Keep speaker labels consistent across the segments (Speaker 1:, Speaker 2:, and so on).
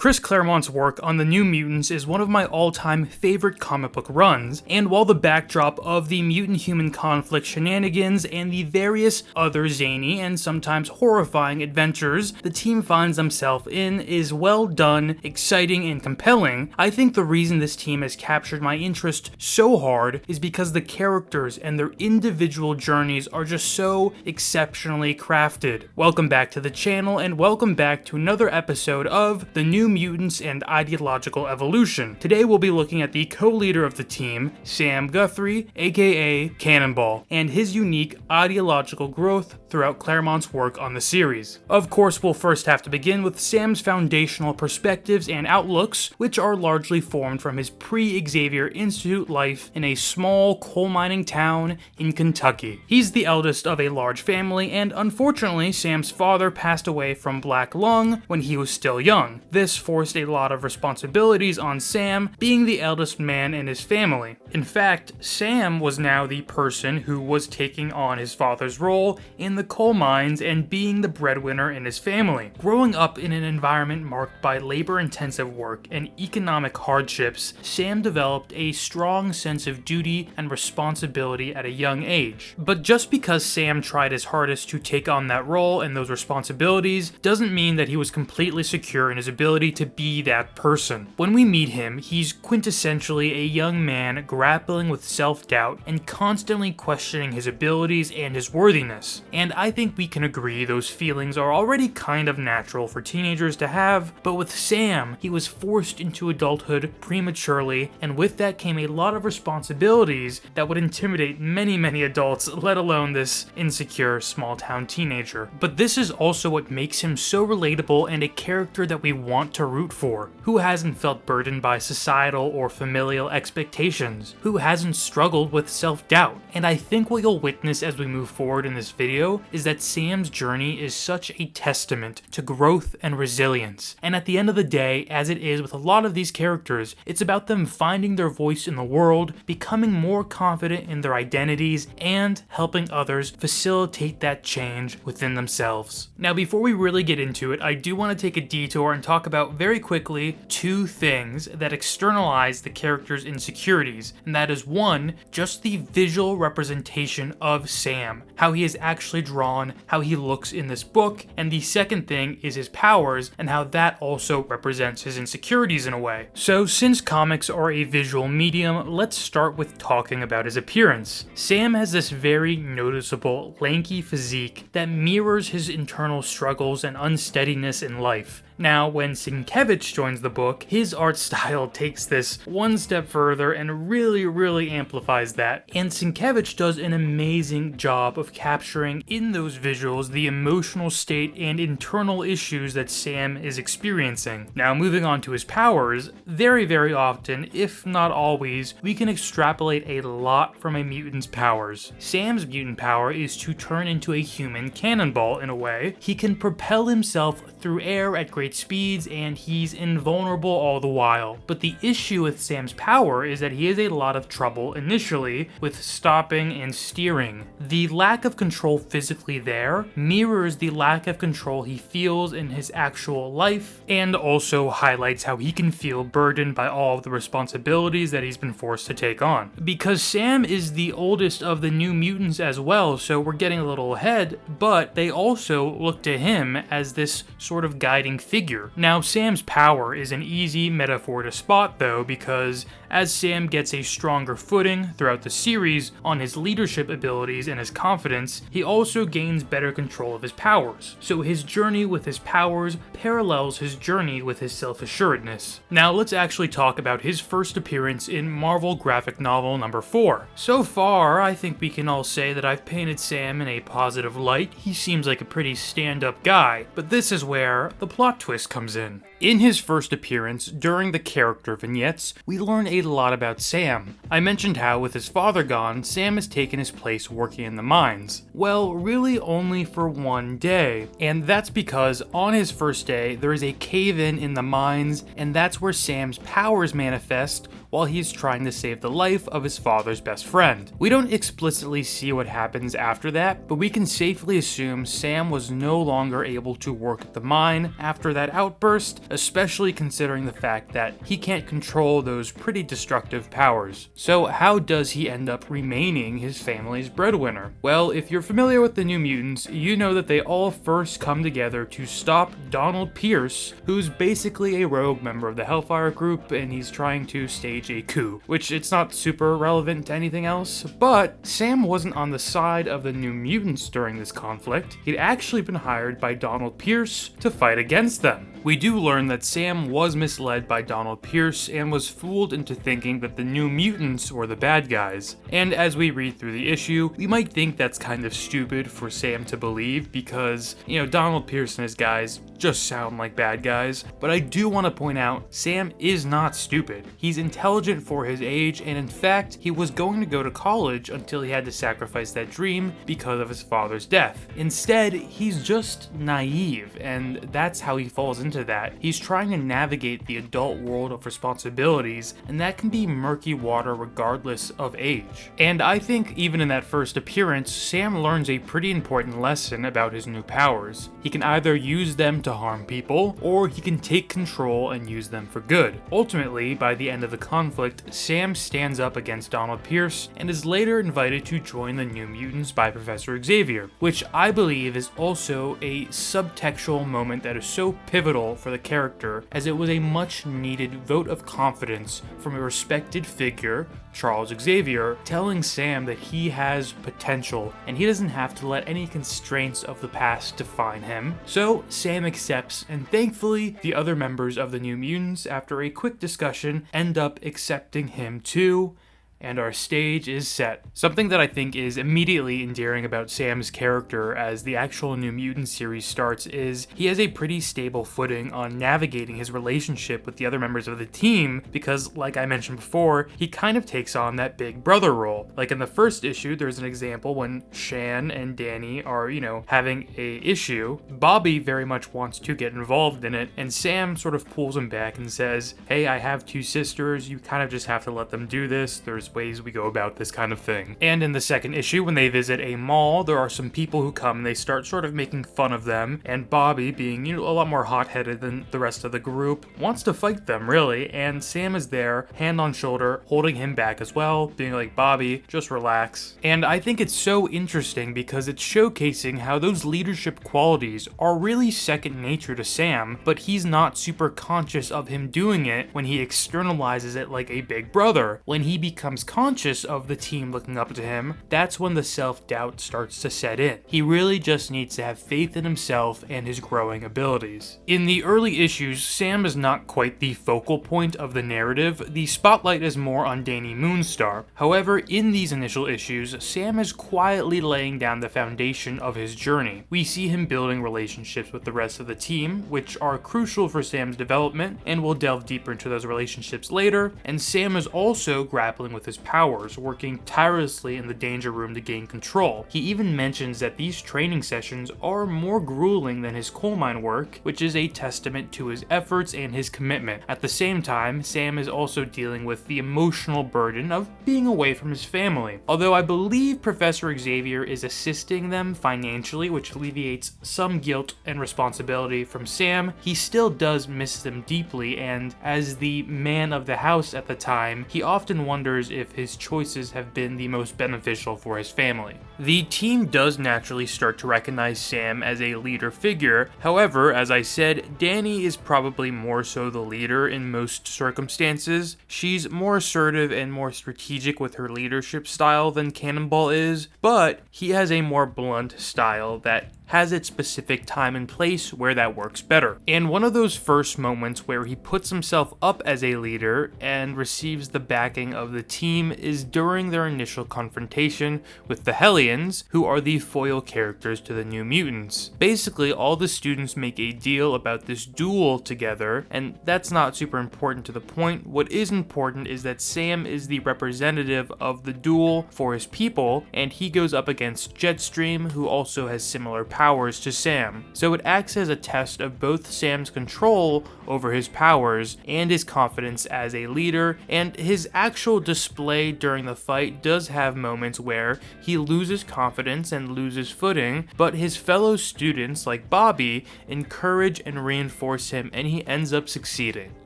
Speaker 1: Chris Claremont's work on the New Mutants is one of my all-time favorite comic book runs, and while the backdrop of the mutant-human conflict shenanigans and the various other zany and sometimes horrifying adventures the team finds themselves in is well done, exciting, and compelling, I think the reason this team has captured my interest so hard is because the characters and their individual journeys are just so exceptionally crafted. Welcome back to the channel, and welcome back to another episode of the New Mutants and Ideological Evolution. Today we'll be looking at the co-leader of the team, Sam Guthrie, aka Cannonball, and his unique ideological growth throughout Claremont's work on the series. Of course, we'll first have to begin with Sam's foundational perspectives and outlooks, which are largely formed from his pre-Xavier Institute life in a small coal mining town in Kentucky. He's the eldest of a large family, and unfortunately, Sam's father passed away from black lung when he was still young. This forced a lot of responsibilities on Sam, being the eldest man in his family. In fact, Sam was now the person who was taking on his father's role in the coal mines and being the breadwinner in his family. Growing up in an environment marked by labor-intensive work and economic hardships, Sam developed a strong sense of duty and responsibility at a young age. But just because Sam tried his hardest to take on that role and those responsibilities doesn't mean that he was completely secure in his ability to be that person. When we meet him, he's quintessentially a young man grappling with self-doubt and constantly questioning his abilities and his worthiness. And I think we can agree those feelings are already kind of natural for teenagers to have, but with Sam, he was forced into adulthood prematurely, and with that came a lot of responsibilities that would intimidate many adults, let alone this insecure small-town teenager. But this is also what makes him so relatable and a character that we want to root for. Who hasn't felt burdened by societal or familial expectations? Who hasn't struggled with self-doubt? And I think what you'll witness as we move forward in this video is that Sam's journey is such a testament to growth and resilience. And at the end of the day, as it is with a lot of these characters, it's about them finding their voice in the world, becoming more confident in their identities, and helping others facilitate that change within themselves. Now, before we really get into it, I do want to take a detour and talk about very quickly two things that externalize the character's insecurities, and that is one, just the visual representation of Sam, how he is actually drawn, how he looks in this book, and the second thing is his powers and how that also represents his insecurities in a way. So since comics are a visual medium, let's start with talking about his appearance. Sam has this very noticeable lanky physique that mirrors his internal struggles and unsteadiness in life. Now, when Sienkiewicz joins the book, his art style takes this one step further and really amplifies that. And Sienkiewicz does an amazing job of capturing in those visuals the emotional state and internal issues that Sam is experiencing. Now, moving on to his powers, very often, if not always, we can extrapolate a lot from a mutant's powers. Sam's mutant power is to turn into a human cannonball in a way. He can propel himself through air at great speeds, and he's invulnerable all the while. But the issue with Sam's power is that he has a lot of trouble initially with stopping and steering. The lack of control physically there mirrors the lack of control he feels in his actual life, and also highlights how he can feel burdened by all of the responsibilities that he's been forced to take on. Because Sam is the oldest of the New Mutants as well, so we're getting a little ahead, but they also look to him as this sort of guiding figure. Now, Sam's power is an easy metaphor to spot though, because as Sam gets a stronger footing throughout the series on his leadership abilities and his confidence, he also gains better control of his powers. So his journey with his powers parallels his journey with his self-assuredness. Now let's actually talk about his first appearance in Marvel graphic novel number 4. So far, I think we can all say that I've painted Sam in a positive light. He seems like a pretty stand-up guy, but this is where the plot twist comes in. In his first appearance, during the character vignettes, we learn a lot about Sam. I mentioned how, with his father gone, Sam has taken his place working in the mines. Well, really only for one day, and that's because on his first day, there is a cave-in in the mines, and that's where Sam's powers manifest while he's trying to save the life of his father's best friend. We don't explicitly see what happens after that, but we can safely assume Sam was no longer able to work at the mine after that outburst, especially considering the fact that he can't control those pretty destructive powers. So how does he end up remaining his family's breadwinner? Well, if you're familiar with the New Mutants, you know that they all first come together to stop Donald Pierce, who's basically a rogue member of the Hellfire group, and he's trying to stage a coup, which it's not super relevant to anything else, but Sam wasn't on the side of the New Mutants during this conflict. He'd actually been hired by Donald Pierce to fight against them. We do learn that Sam was misled by Donald Pierce and was fooled into thinking that the New Mutants were the bad guys. And as we read through the issue, we might think that's kind of stupid for Sam to believe because, Donald Pierce and his guys just sound like bad guys. But I do want to point out, Sam is not stupid. He's intelligent for his age, and in fact, he was going to go to college until he had to sacrifice that dream because of his father's death. Instead, he's just naive, and that's how he falls into that. He's trying to navigate the adult world of responsibilities, and that can be murky water regardless of age. And I think even in that first appearance, Sam learns a pretty important lesson about his new powers. He can either use them to harm people, or he can take control and use them for good. Ultimately, by the end of the conflict, Sam stands up against Donald Pierce and is later invited to join the New Mutants by Professor Xavier, which I believe is also a subtextual moment that is so pivotal for the character, as it was a much needed vote of confidence from a respected figure, Charles Xavier, telling Sam that he has potential and he doesn't have to let any constraints of the past define him. So Sam accepts, and thankfully the other members of the New Mutants, after a quick discussion, end up accepting him too. And our stage is set. Something that I think is immediately endearing about Sam's character as the actual New Mutant series starts is he has a pretty stable footing on navigating his relationship with the other members of the team because, like I mentioned before, he kind of takes on that big brother role. Like in the first issue, there's an example when Shan and Danny are, having a issue. Bobby very much wants to get involved in it, and Sam sort of pulls him back and says, hey, I have two sisters, you kind of just have to let them do this. There's ways we go about this kind of thing. And in the second issue, when they visit a mall, there are some people who come and they start sort of making fun of them, and Bobby, being a lot more hot-headed than the rest of the group, wants to fight them really, and Sam is there, hand on shoulder, holding him back as well, being like, Bobby, just relax. And I think it's so interesting because it's showcasing how those leadership qualities are really second nature to Sam, but he's not super conscious of him doing it when he externalizes it like a big brother. When he becomes conscious of the team looking up to him, that's when the self-doubt starts to set in. He really just needs to have faith in himself and his growing abilities. In the early issues, Sam is not quite the focal point of the narrative. The spotlight is more on Danny Moonstar. However, in these initial issues, Sam is quietly laying down the foundation of his journey. We see him building relationships with the rest of the team, which are crucial for Sam's development, and we'll delve deeper into those relationships later. And Sam is also grappling with his powers, working tirelessly in the danger room to gain control. He even mentions that these training sessions are more grueling than his coal mine work, which is a testament to his efforts and his commitment. At the same time, Sam is also dealing with the emotional burden of being away from his family. Although I believe Professor Xavier is assisting them financially, which alleviates some guilt and responsibility from Sam, he still does miss them deeply, and as the man of the house at the time, he often wonders if his choices have been the most beneficial for his family. The team does naturally start to recognize Sam as a leader figure. However, as I said, Danny is probably more so the leader in most circumstances. She's more assertive and more strategic with her leadership style than Cannonball is, but he has a more blunt style that has its specific time and place where that works better. And one of those first moments where he puts himself up as a leader and receives the backing of the team is during their initial confrontation with the Hellions, who are the foil characters to the New Mutants. Basically, all the students make a deal about this duel together, and that's not super important to the point. What is important is that Sam is the representative of the duel for his people, and he goes up against Jetstream, who also has similar powers powers to Sam, so it acts as a test of both Sam's control over his powers and his confidence as a leader, and his actual display during the fight does have moments where he loses confidence and loses footing, but his fellow students like Bobby encourage and reinforce him, and he ends up succeeding.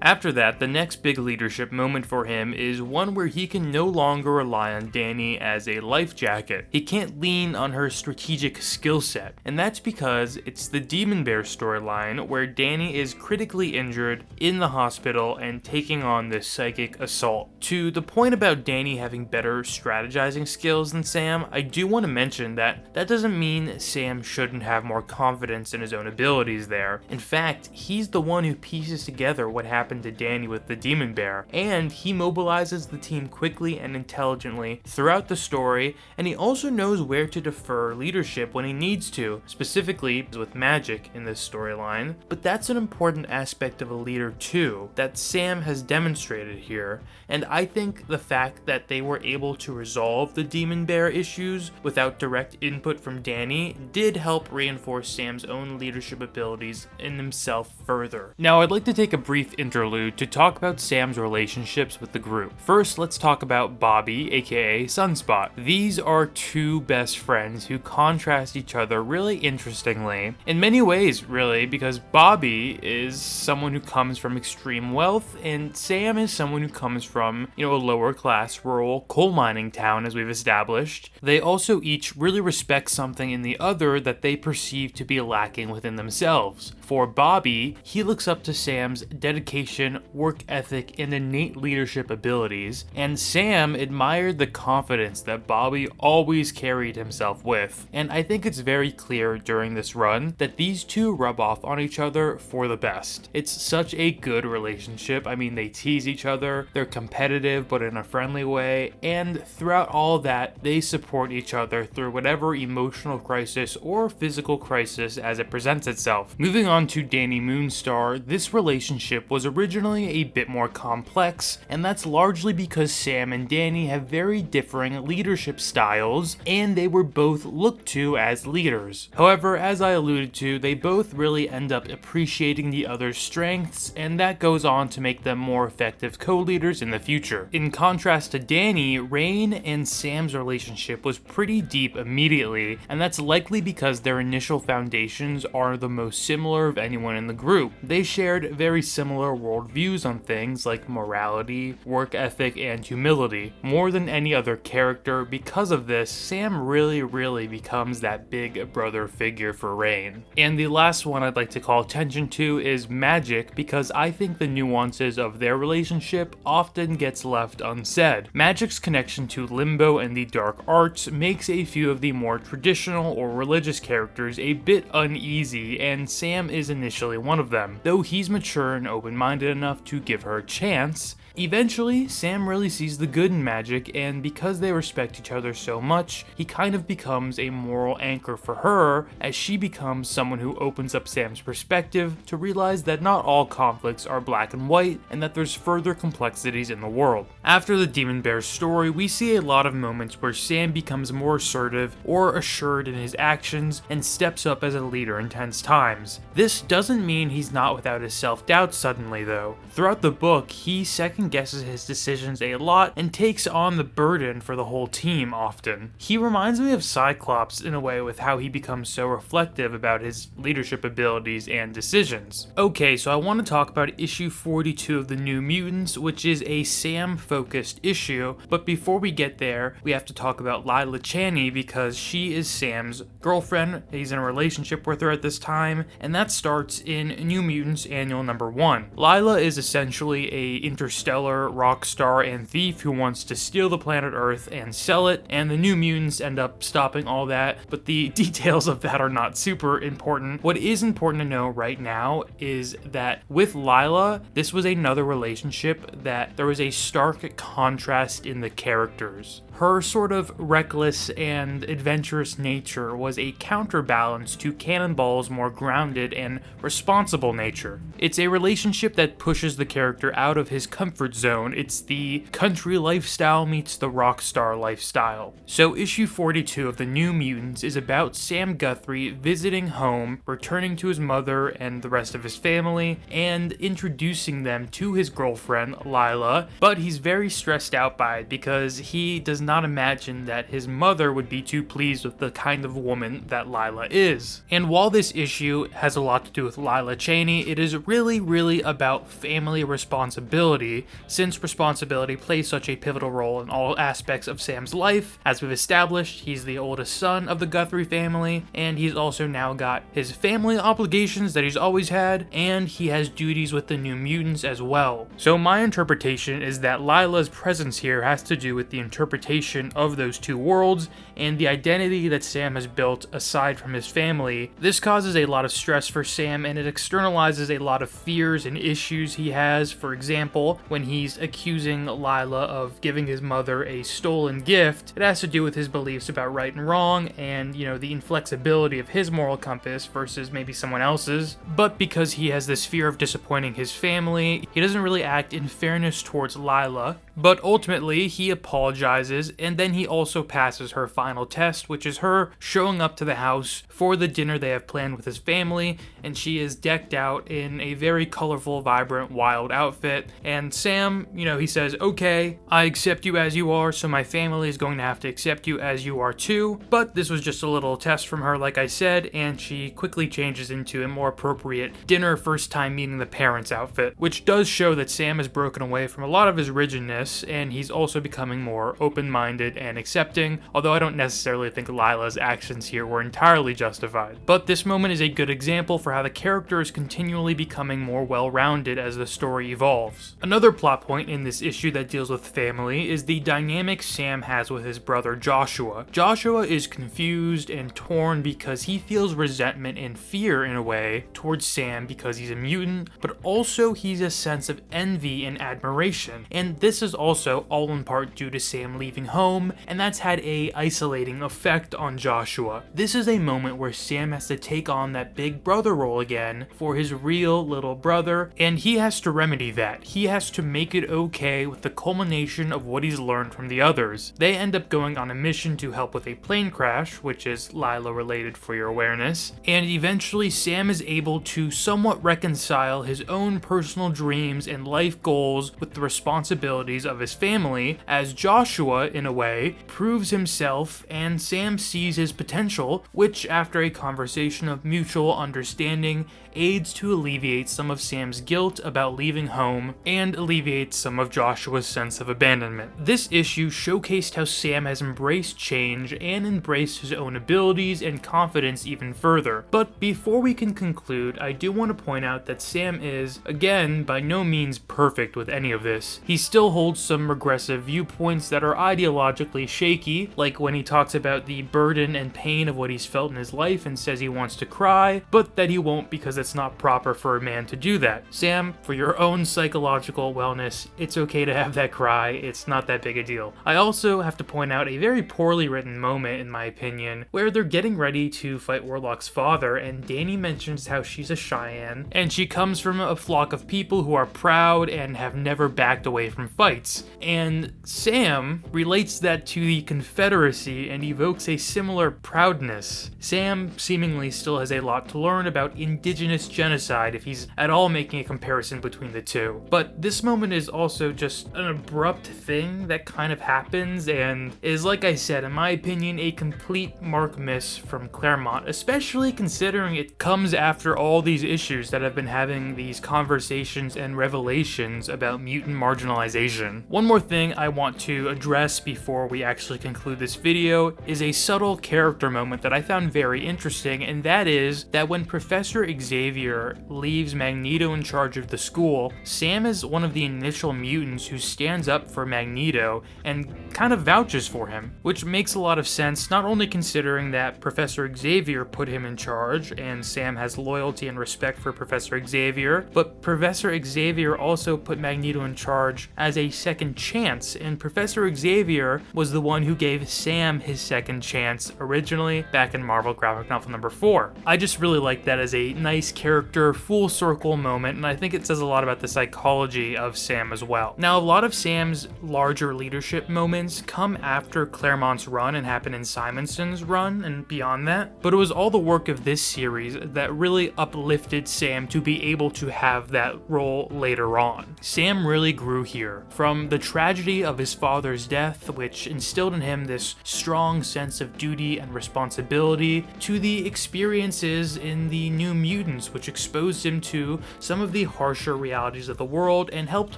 Speaker 1: After that, the next big leadership moment for him is one where he can no longer rely on Danny as a life jacket. He can't lean on her strategic skill set, and that's because it's the Demon Bear storyline where Danny is critically injured in the hospital and taking on this psychic assault. To the point about Danny having better strategizing skills than Sam, I do want to mention that doesn't mean Sam shouldn't have more confidence in his own abilities there. In fact, he's the one who pieces together what happened to Danny with the Demon Bear, and he mobilizes the team quickly and intelligently throughout the story, and he also knows where to defer leadership when he needs to, specifically with magic in this storyline. But that's an important aspect of a leader too, that Sam has demonstrated here, and I think the fact that they were able to resolve the Demon Bear issues without direct input from Danny did help reinforce Sam's own leadership abilities in himself further. Now I'd like to take a brief interlude to talk about Sam's relationships with the group. First, let's talk about Bobby, aka Sunspot. These are two best friends who contrast each other really interestingly, in many ways really, because Bobby is someone who comes from extreme wealth, and Sam is someone who comes from, a lower class rural coal mining town, as we've established. They also each really respect something in the other that they perceive to be lacking within themselves. For Bobby, he looks up to Sam's dedication, work ethic, and innate leadership abilities, and Sam admired the confidence that Bobby always carried himself with. And I think it's very clear during this run that these two rub off on each other for the best. It's such a good relationship. I mean, they tease each other, they're competitive but in a friendly way, and throughout all that, they support each other through whatever emotional crisis or physical crisis as it presents itself. Moving on to Danny Moonstar, this relationship was originally a bit more complex, and that's largely because Sam and Danny have very differing leadership styles, and they were both looked to as leaders. However, as I alluded to, they both really end up appreciating the other's strengths, and that goes on to make them more effective co-leaders in the future. In contrast to Danny, Rain and Sam's relationship was pretty deep immediately, and that's likely because their initial foundations are the most similar of anyone in the group. They shared very similar worldviews on things like morality, work ethic, and humility. More than any other character, because of this, Sam really becomes that big brother figure for Rain. And the last one I'd like to call attention to is Magic, because I think the nuances of their relationship often gets left unsaid. Magic's connection to Limbo and the dark arts makes a few of the more traditional or religious characters a bit uneasy, and Sam is initially one of them. Though he's mature and open-minded enough to give her a chance, eventually, Sam really sees the good in Magic, and because they respect each other so much, he kind of becomes a moral anchor for her as she becomes someone who opens up Sam's perspective to realize that not all conflicts are black and white, and that there's further complexities in the world. After the Demon Bear story, we see a lot of moments where Sam becomes more assertive or assured in his actions and steps up as a leader in tense times. This doesn't mean he's not without his self-doubt suddenly though. Throughout the book, he second guesses his decisions a lot and takes on the burden for the whole team often. He reminds me of Cyclops in a way with how he becomes so reflective about his leadership abilities and decisions. Okay, so I want to talk about issue 42 of the New Mutants, which is a Sam-focused issue, but before we get there, we have to talk about Lila Chaney because she is Sam's girlfriend. He's in a relationship with her at this time, and that starts in New Mutants Annual number 1. Lila is essentially a interstellar rock star and thief who wants to steal the planet Earth and sell it, and the New Mutants end up stopping all that, but the details of that are not super important. What is important to know right now is that with Lila, this was another relationship that there was a stark contrast in the characters. Her sort of reckless and adventurous nature was a counterbalance to Cannonball's more grounded and responsible nature. It's a relationship that pushes the character out of his comfort zone. It's the country lifestyle meets the rock star lifestyle. So issue 42 of the New Mutants is about Sam Guthrie visiting home, returning to his mother and the rest of his family, and introducing them to his girlfriend, Lila, but he's very stressed out by it because he does not imagine that his mother would be too pleased with the kind of woman that Lila is. And while this issue has a lot to do with Lila Cheney, it is really about family responsibility, since responsibility plays such a pivotal role in all aspects of Sam's life. As we've established, he's the oldest son of the Guthrie family, and he's also now got his family obligations that he's always had, and he has duties with the New Mutants as well. So my interpretation is that Lila's presence here has to do with the interpretation of those two worlds and the identity that Sam has built aside from his family. This causes a lot of stress for Sam, and it externalizes a lot of fears and issues he has. For example, when he's accusing Lila of giving his mother a stolen gift, it has to do with his beliefs about right and wrong and, the inflexibility of his moral compass versus maybe someone else's. But because he has this fear of disappointing his family, he doesn't really act in fairness towards Lila. But ultimately, he apologizes, and then he also passes her final test, which is her showing up to the house for the dinner they have planned with his family, and she is decked out in a very colorful, vibrant, wild outfit. And Sam, he says, "Okay, I accept you as you are, so my family is going to have to accept you as you are too." But this was just a little test from her, like I said, and she quickly changes into a more appropriate dinner first time meeting the parents outfit, which does show that Sam has broken away from a lot of his rigidness, and he's also becoming more open-minded and accepting, although I don't necessarily think Lila's actions here were entirely justified. But this moment is a good example for how the character is continually becoming more well-rounded as the story evolves. Another plot point in this issue that deals with family is the dynamic Sam has with his brother Joshua. Joshua is confused and torn because he feels resentment and fear in a way towards Sam because he's a mutant, but also he's a sense of envy and admiration, and this is also all in part due to Sam leaving home, and that's had a isolating effect on Joshua. This is a moment where Sam has to take on that big brother role again for his real little brother, and he has to remedy that. He has to make it okay with the culmination of what he's learned from the others. They end up going on a mission to help with a plane crash, which is Lila related for your awareness, and eventually Sam is able to somewhat reconcile his own personal dreams and life goals with the responsibilities of his family, as Joshua, in a way, proves himself and Sam sees his potential, which, after a conversation of mutual understanding, aids to alleviate some of Sam's guilt about leaving home and alleviates some of Joshua's sense of abandonment. This issue showcased how Sam has embraced change and embraced his own abilities and confidence even further. But before we can conclude, I do want to point out that Sam is, again, by no means perfect with any of this. He still holds some regressive viewpoints that are ideologically shaky, like when he talks about the burden and pain of what he's felt in his life and says he wants to cry, but that he won't because it's not proper for a man to do that. Sam, for your own psychological wellness, it's okay to have that cry, it's not that big a deal. I also have to point out a very poorly written moment, in my opinion, where they're getting ready to fight Warlock's father, and Dani mentions how she's a Cheyenne, and she comes from a flock of people who are proud and have never backed away from fights. And Sam relates that to the Confederacy and evokes a similar proudness. Sam seemingly still has a lot to learn about indigenous genocide if he's at all making a comparison between the two. But this moment is also just an abrupt thing that kind of happens and is, like I said, in my opinion, a complete mark miss from Claremont, especially considering it comes after all these issues that have been having these conversations and revelations about mutant marginalization. One more thing I want to address before we actually conclude this video is a subtle character moment that I found very interesting, and that is that when Professor Xavier leaves Magneto in charge of the school, Sam is one of the initial mutants who stands up for Magneto and kind of vouches for him, which makes a lot of sense, not only considering that Professor Xavier put him in charge and Sam has loyalty and respect for Professor Xavier, but Professor Xavier also put Magneto in charge as a second chance, and Professor Xavier was the one who gave Sam his second chance originally back in Marvel graphic novel number 4. I just really like that as a nice character full circle moment, and I think it says a lot about the psychology of Sam as well. Now, a lot of Sam's larger leadership moments come after Claremont's run and happen in Simonson's run and beyond that, but it was all the work of this series that really uplifted Sam to be able to have that role later on. Sam really grew here, from the tragedy of his father's death, which instilled in him this strong sense of duty and responsibility, to the experiences in the New Mutants, which exposed him to some of the harsher realities of the world and helped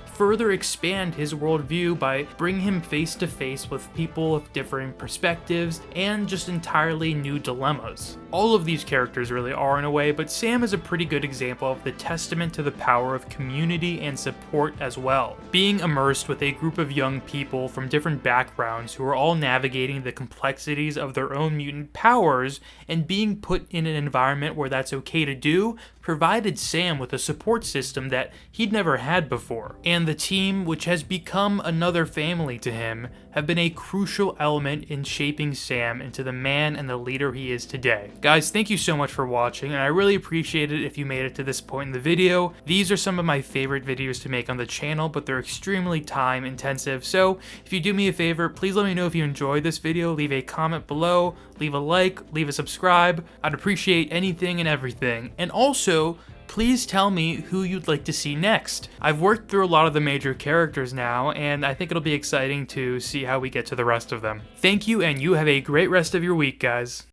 Speaker 1: further expand his worldview by bringing him face to face with people of different perspectives and just entirely new dilemmas. All of these characters really are in a way, but Sam is a pretty good example of the testament to the power of community and support as well. Being immersed with a group of young people from different backgrounds who are all navigating the complexities of their own mutant powers and being put in an environment where that's okay to do provided Sam with a support system that he'd never had before. And the team, which has become another family to him, have been a crucial element in shaping Sam into the man and the leader he is today. Guys, thank you so much for watching, and I really appreciate it if you made it to this point in the video. These are some of my favorite videos to make on the channel, but they're extremely time intensive, so if you do me a favor, please let me know if you enjoyed this video, leave a comment below, leave a like, leave a subscribe. I'd appreciate anything and everything. And also, please tell me who you'd like to see next. I've worked through a lot of the major characters now, and I think it'll be exciting to see how we get to the rest of them. Thank you, and you have a great rest of your week, guys.